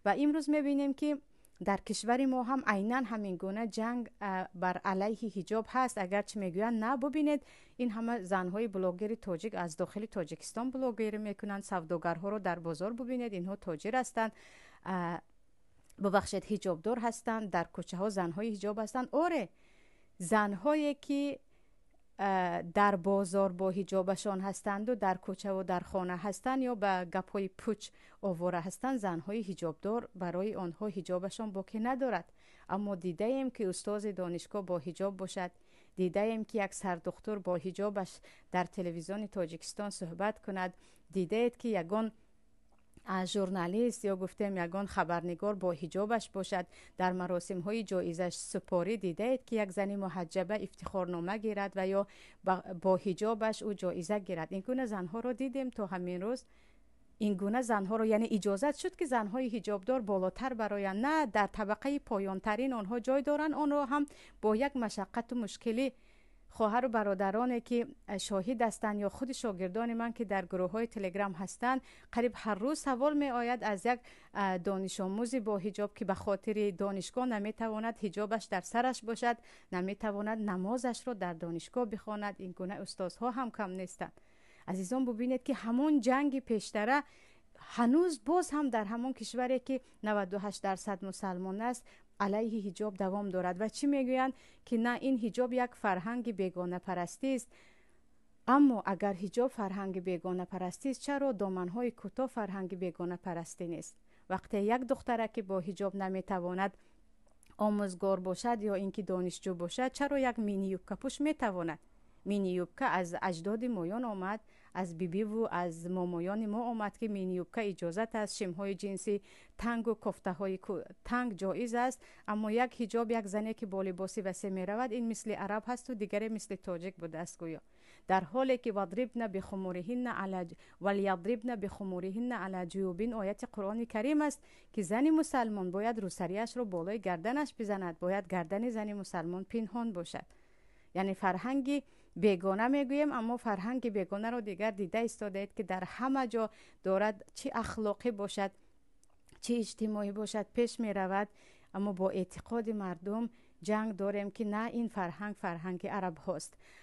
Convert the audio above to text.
و امروز میبینیم که در کشور ما هم عیناً همین گونه جنگ بر علیه حجاب هست. اگرچه میگویند نه، ببینید این همه زنهای بلاگر تاجیک از داخل تاجیکستان بلاگری میکنند، سوداگرها رو در بازار ببینید، اینها تاجر هستند، ببخشید حجاب دار هستند، در کوچه ها زنهای حجاب هستند. آره، زنهایی که در بازار با حجابشان هستند و در کوچه و در خانه هستند یا به گپ‌های پوچ آواره هستند، زنهای حجابدار برای آنها حجابشان باقی ندارد. اما دیده ایم که استاد دانشگاه با حجاب باشد، دیده ایم که یک سردختر با حجابش در تلویزیون تاجیکستان صحبت کند، دیده اید که یگان ژورنالیست یا گفتیم یگان خبرنگار با حجابش باشد، در مراسم های جایزه سپاری دیده اید که یک زنی محجبه افتخارنامه گیرد و یا با حجابش او جایزه گیرد. این گونه زنها رو دیدیم تا همین روز. این گونه زنها رو یعنی اجازت شد که زنهای حجابدار بالاتر برایند، نه در طبقه پایانترین آنها جای دارند، آن را هم با یک مشقت و مشکلی. خواهر و برادرانی که شاهد هستند یا خود شاگردان من که در گروه های تلگرام هستند، قریب هر روز سوال می آید از یک دانش آموزی با حجاب که به خاطر دانشگاه نمی تواند حجابش در سرش باشد، نمی تواند نمازش را در دانشگاه بخواند. این گونه استادها هم کم نیستند. عزیزان ببینید که همون جنگ پیشتره هنوز باز هم در همون کشوری که 98% مسلمان است علیه حجاب دوام دارد. و چی میگویند که نه، این حجاب یک فرهنگ بیگانه پرستی است. اما اگر حجاب فرهنگ بیگانه پرستی است، چرا دامنهای کوتاه فرهنگ بیگانه پرستی نیست؟ وقتی یک دختره که با حجاب نمیتواند آموزگار باشد یا اینکه دانشجو باشد، چرا یک مینی یوبکه پوش میتواند؟ مینی یوبکه از اجداد مایان آمد، از بیبی و از مامایان ما آمد که مینی یوبکه اجازت است، شمهای جنسی تنگ و کفته های تنگ جایز است. اما یک حجاب یک زنی که با لباسی وسیع می رود، این مثل عرب هست و دیگری مثل تاجیک بوده است گویا. در حالی که وضربن بخمورهن علی ولیضربن بخمورهن علی جیوبهن آیت قرآن کریم است که زن مسلمان باید روسریش رو بالای گردنش بزند، باید گردن زن مسلمان پنهان باشد. یعنی فرهنگی بیگانه میگویم، اما فرهنگ بیگانه رو دیگر دیده ایستاده اید که در همه جا دارد، چه اخلاقی باشد چه اجتماعی باشد پیش می رود. اما با اعتقاد مردم جنگ داریم که نه، این فرهنگ عرب هاست.